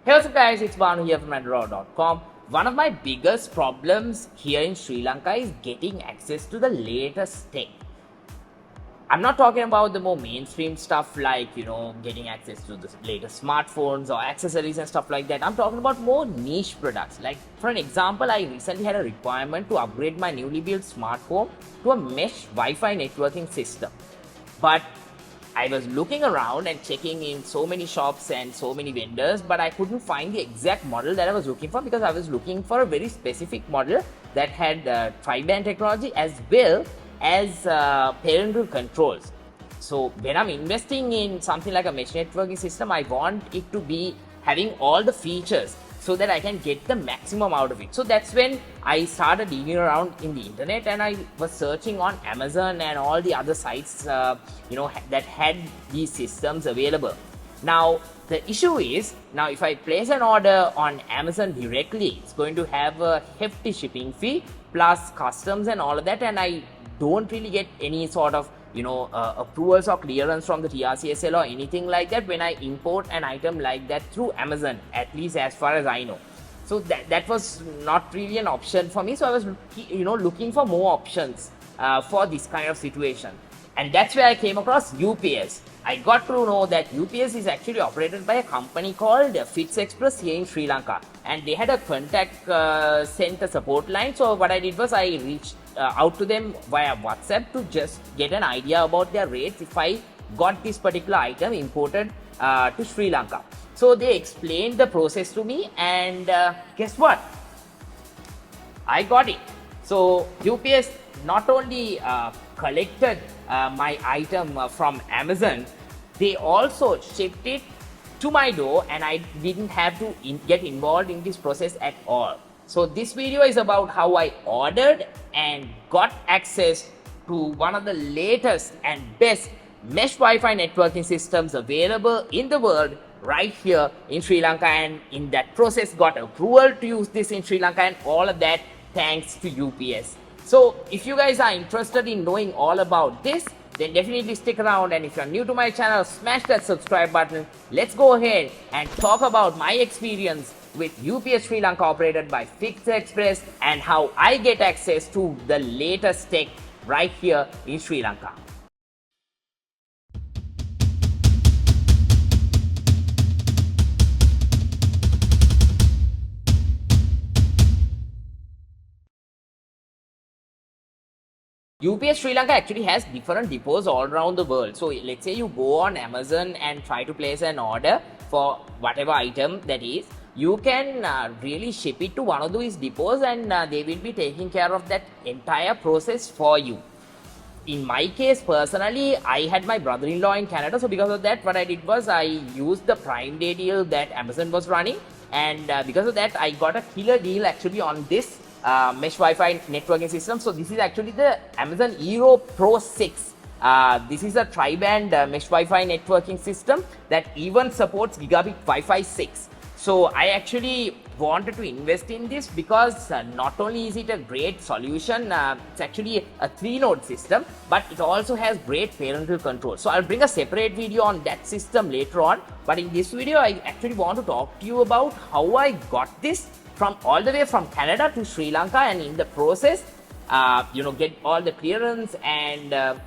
Hey what's up guys, it's Banu here from Andro.com. One of my biggest problems here in Sri Lanka is getting access to the latest tech. I'm not talking about the more mainstream stuff like, getting access to the latest smartphones or accessories and stuff like that. I'm talking about more niche products. Like for an example, I recently had a requirement to upgrade my newly built smart home to a mesh Wi-Fi networking system. But I was looking around and checking in so many shops and so many vendors, but I couldn't find the exact model that I was looking for because I was looking for a very specific model that had tri-band technology as well as parental controls. So when I'm investing in something like a mesh networking system, I want it to be having all the features so that I can get the maximum out of it. So that's when I started digging around in the internet and I was searching on Amazon and all the other sites that had these systems available. Now the issue is, now if I place an order on Amazon directly, it's going to have a hefty shipping fee plus customs and all of that, and I don't really get any sort of approvals or clearance from the TRCSL or anything like that when I import an item like that through Amazon, at least as far as I know. So that was not really an option for me. So I was looking for more options for this kind of situation, and that's where I came across UPS. I got to know that UPS is actually operated by a company called FitsExpress here in Sri Lanka, and they had a contact center support line. So what I did was I reached out to them via WhatsApp to just get an idea about their rates if I got this particular item imported to Sri Lanka. So they explained the process to me, and guess what? I got it. So UPS not only collected my item from Amazon, they also shipped it to my door, and I didn't have to get involved in this process at all. So this video is about how I ordered and got access to one of the latest and best mesh Wi-Fi networking systems available in the world right here in Sri Lanka, and in that process got approval to use this in Sri Lanka, and all of that thanks to UPS. So if you guys are interested in knowing all about this, then definitely stick around, and if you're new to my channel, smash that subscribe button. Let's go ahead and talk about my experience with UPS Sri Lanka operated by FitsExpress and how I get access to the latest tech right here in Sri Lanka. UPS Sri Lanka actually has different depots all around the world. So let's say you go on Amazon and try to place an order for whatever item that is, you can really ship it to one of these depots, and they will be taking care of that entire process for you. In my case personally, I had my brother-in-law in Canada, so because of that what I did was I used the Prime Day deal that Amazon was running, and because of that I got a killer deal actually on this mesh Wi-Fi networking system. So this is actually the Amazon Eero Pro 6. This is a tri-band mesh Wi-Fi networking system that even supports gigabit Wi-Fi 6. So I actually wanted to invest in this because not only is it a great solution, it's actually a 3-node system, but it also has great parental control. So I'll bring a separate video on that system later on, but in this video I actually want to talk to you about how I got this from all the way from Canada to Sri Lanka, and in the process get all the clearance and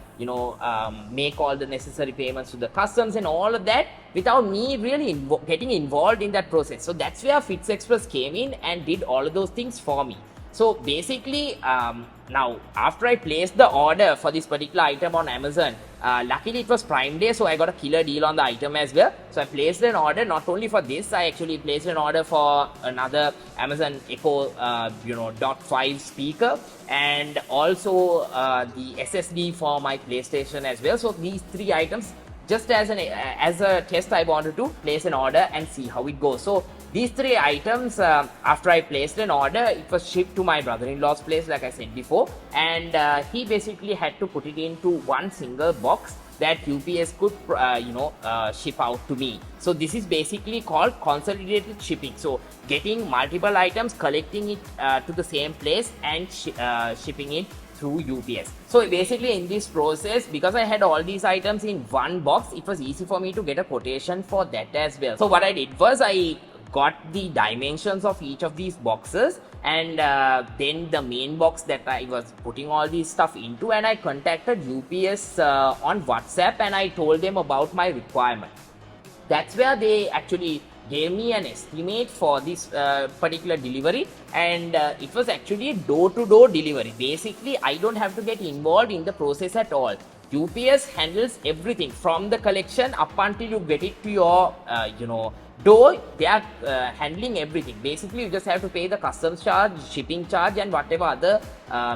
make all the necessary payments to the customs and all of that without me really getting involved in that process. So that's where FitsExpress came in and did all of those things for me. So basically now after I placed the order for this particular item on Amazon, luckily it was Prime Day, so I got a killer deal on the item as well. So I placed an order not only for this, I actually placed an order for another Amazon Echo Dot 5 speaker, and also the SSD for my PlayStation as well. So these 3 items, just as a test, I wanted to place an order and see how it goes. So these 3 items, after I placed an order, it was shipped to my brother-in-law's place like I said before, and he basically had to put it into one single box that UPS could ship out to me. So this is basically called consolidated shipping. So getting multiple items, collecting it to the same place and shipping it through UPS. So basically in this process, because I had all these items in one box, it was easy for me to get a quotation for that as well. So what I did was I got the dimensions of each of these boxes, and then the main box that I was putting all these stuff into, and I contacted UPS on WhatsApp and I told them about my requirement. That's where they actually gave me an estimate for this particular delivery, and it was actually door-to-door delivery. Basically, I don't have to get involved in the process at all. UPS handles everything from the collection up until you get it to your door. They are handling everything. Basically, you just have to pay the customs charge, shipping charge, and whatever other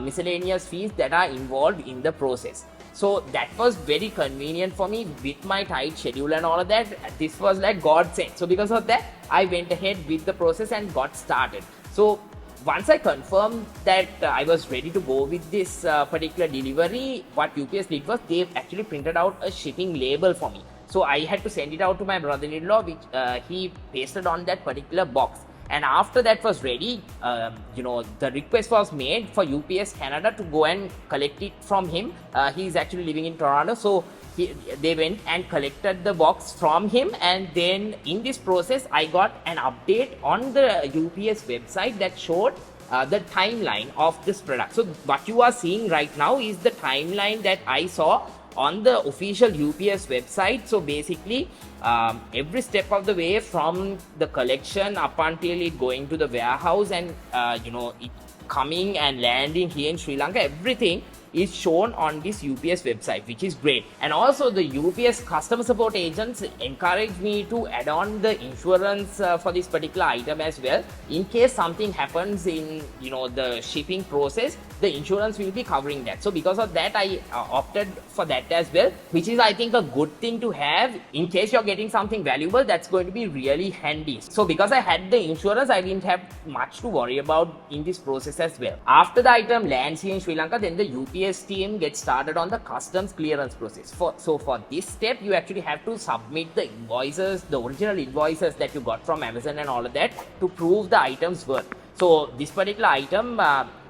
miscellaneous fees that are involved in the process. So that was very convenient for me with my tight schedule and all of that. This was like God sent. So because of that, I went ahead with the process and got started. So once I confirmed that I was ready to go with this particular delivery, what UPS did was they actually printed out a shipping label for me. So I had to send it out to my brother-in-law, which he pasted on that particular box. And after that was ready, the request was made for UPS Canada to go and collect it from him. He's actually living in Toronto, so they went and collected the box from him. And then in this process, I got an update on the UPS website that showed the timeline of this product. So what you are seeing right now is the timeline that I saw on the official UPS website. So basically, every step of the way from the collection up until it going to the warehouse and it coming and landing here in Sri Lanka, everything is shown on this UPS website, which is great. And also the UPS customer support agents encouraged me to add on the insurance for this particular item as well. In case something happens in the shipping process, the insurance will be covering that. So because of that, I opted for that as well, which is I think a good thing to have in case you're getting something valuable. That's going to be really handy. So because I had the insurance, I didn't have much to worry about in this process as well. After the item lands here in Sri Lanka, then the UPS team gets started on the customs clearance process. So for this step, you actually have to submit the invoices, the original invoices that you got from Amazon and all of that, to prove the item's worth. So this particular item,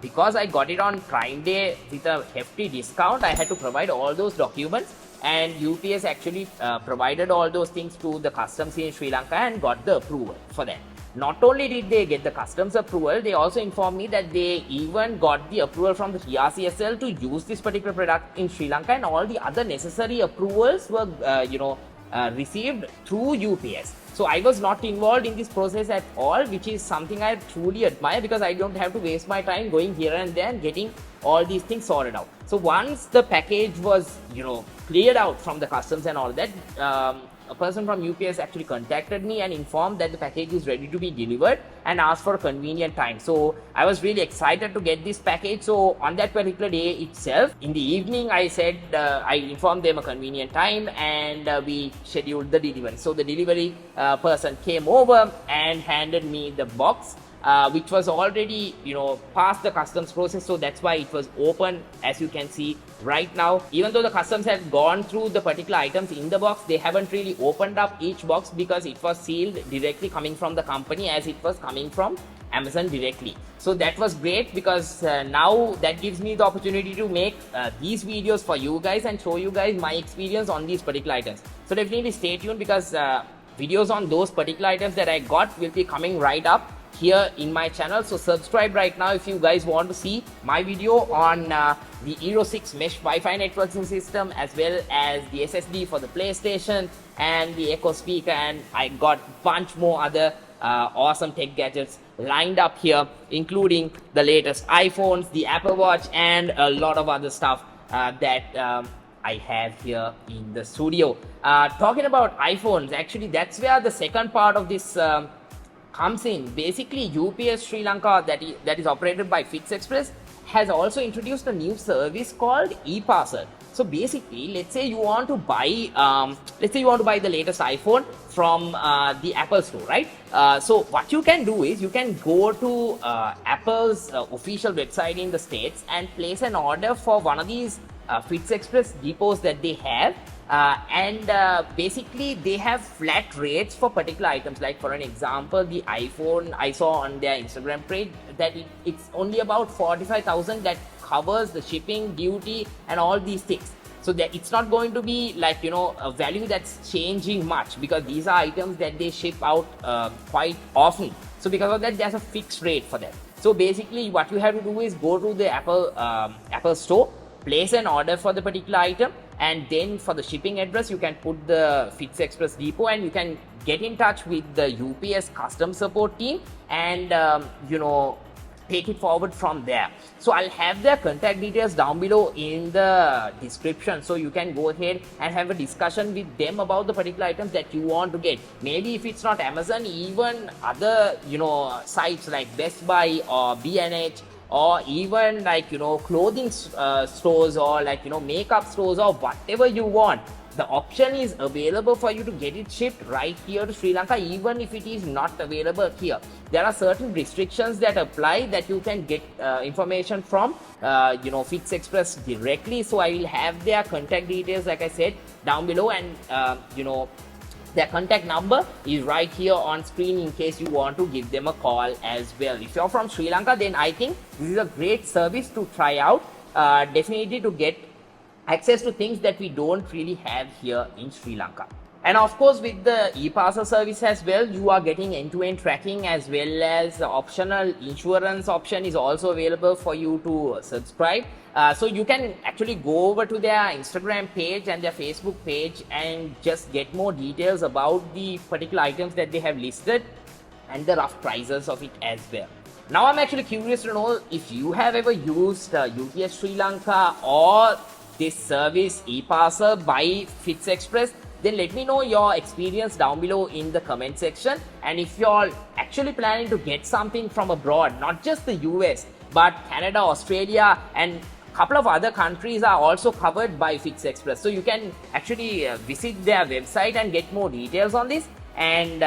because I got it on Prime Day with a hefty discount, I had to provide all those documents, and UPS actually provided all those things to the customs in Sri Lanka and got the approval for that. Not only did they get the customs approval, they also informed me that they even got the approval from the TRCSL to use this particular product in Sri Lanka, and all the other necessary approvals were received through UPS. So I was not involved in this process at all, which is something I truly admire, because I don't have to waste my time going here and there and getting all these things sorted out. So once the package was cleared out from the customs and all that, a person from UPS actually contacted me and informed that the package is ready to be delivered and asked for a convenient time. So I was really excited to get this package. So on that particular day itself, in the evening, I said, I informed them a convenient time, and we scheduled the delivery. So the delivery person came over and handed me the box, which was already past the customs process. So that's why it was open, as you can see right now. Even though the customs had gone through the particular items in the box, they haven't really opened up each box, because it was sealed directly coming from the company, as it was coming from Amazon directly. So that was great, because now that gives me the opportunity to make these videos for you guys and show you guys my experience on these particular items. So definitely stay tuned, because videos on those particular items that I got will be coming right up here in my channel. So subscribe right now if you guys want to see my video on the Euro 6 mesh Wi-Fi networking system, as well as the SSD for the PlayStation and the Echo speaker, and I got bunch more other awesome tech gadgets lined up here, including the latest iPhones, the Apple Watch, and a lot of other stuff that I have here in the studio. Talking about iPhones, actually that's where the second part of this comes in. Basically, UPS Sri Lanka, that is operated by FitsExpress, has also introduced a new service called Eparcel. So basically, let's say you want to buy the latest iPhone from the Apple store, right? So what you can do is you can go to Apple's official website in the States and place an order for one of these FitsExpress depots that they have. Basically they have flat rates for particular items. Like for an example, the iPhone, I saw on their Instagram page that it's only about 45,000 that covers the shipping, duty, and all these things. So that it's not going to be like, you know, a value that's changing much, because these are items that they ship out quite often. So because of that, there's a fixed rate for them. So basically what you have to do is go to the Apple store, place an order for the particular item, and then for the shipping address you can put the FitsExpress depot, and you can get in touch with the UPS custom support team, and you know, take it forward from there. So I'll have their contact details down below in the description, so you can go ahead and have a discussion with them about the particular items that you want to get. Maybe if it's not Amazon, even other, you know, sites like Best Buy or B&H, or even like, you know, clothing stores, or like, you know, makeup stores, or whatever you want. The option is available for you to get it shipped right here to Sri Lanka, even if it is not available here. There are certain restrictions that apply that you can get information from, you know, FitsExpress directly. So I will have their contact details, like I said, down below, and you know, their contact number is right here on screen in case you want to give them a call as well. If you're from Sri Lanka, then I think this is a great service to try out, definitely to get access to things that we don't really have here in Sri Lanka. And of course, with the Eparcel service as well, you are getting end-to-end tracking, as well as the optional insurance option is also available for you to subscribe. So you can actually go over to their Instagram page and their Facebook page and just get more details about the particular items that they have listed and the rough prices of it as well. Now I'm actually curious to know if you have ever used UPS Sri Lanka or this service Eparcel by FitsExpress. Then let me know your experience down below in the comment section. And if you're actually planning to get something from abroad, not just the US, but Canada, Australia, and a couple of other countries are also covered by FitsExpress. So you can actually visit their website and get more details on this. And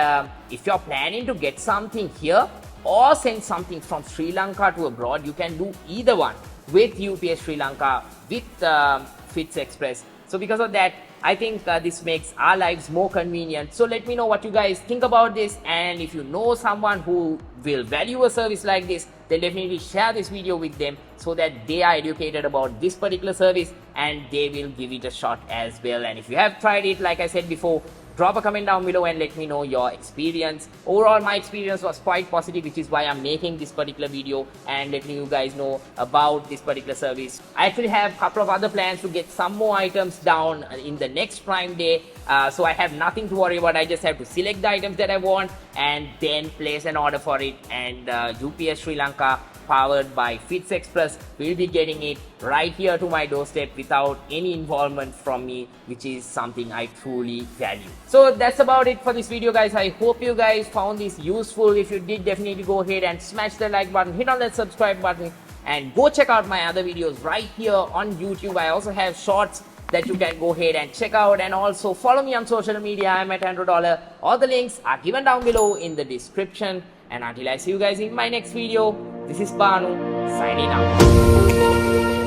if you're planning to get something here or send something from Sri Lanka to abroad, you can do either one with UPS Sri Lanka, with FitsExpress. So because of that, I think this makes our lives more convenient. So let me know what you guys think about this, and if you know someone who will value a service like this, then definitely share this video with them so that they are educated about this particular service and they will give it a shot as well. And if you have tried it, like I said before, drop a comment down below and let me know your experience. Overall, my experience was quite positive, which is why I'm making this particular video and letting you guys know about this particular service. I actually have a couple of other plans to get some more items down in the next Prime Day. So I have nothing to worry about. I just have to select the items that I want and then place an order for it. And UPS Sri Lanka, powered by FitsExpress, will be getting it right here to my doorstep without any involvement from me, which is something I truly value. So that's about it for this video, guys. I hope you guys found this useful. If you did, definitely go ahead and smash the like button, hit on that subscribe button, and go check out my other videos right here on YouTube. I also have shorts that you can go ahead and check out, and also follow me on social media. I'm at Andro Dollar. All the links are given down below in the description. And until I see you guys in my next video, this is Banu signing out.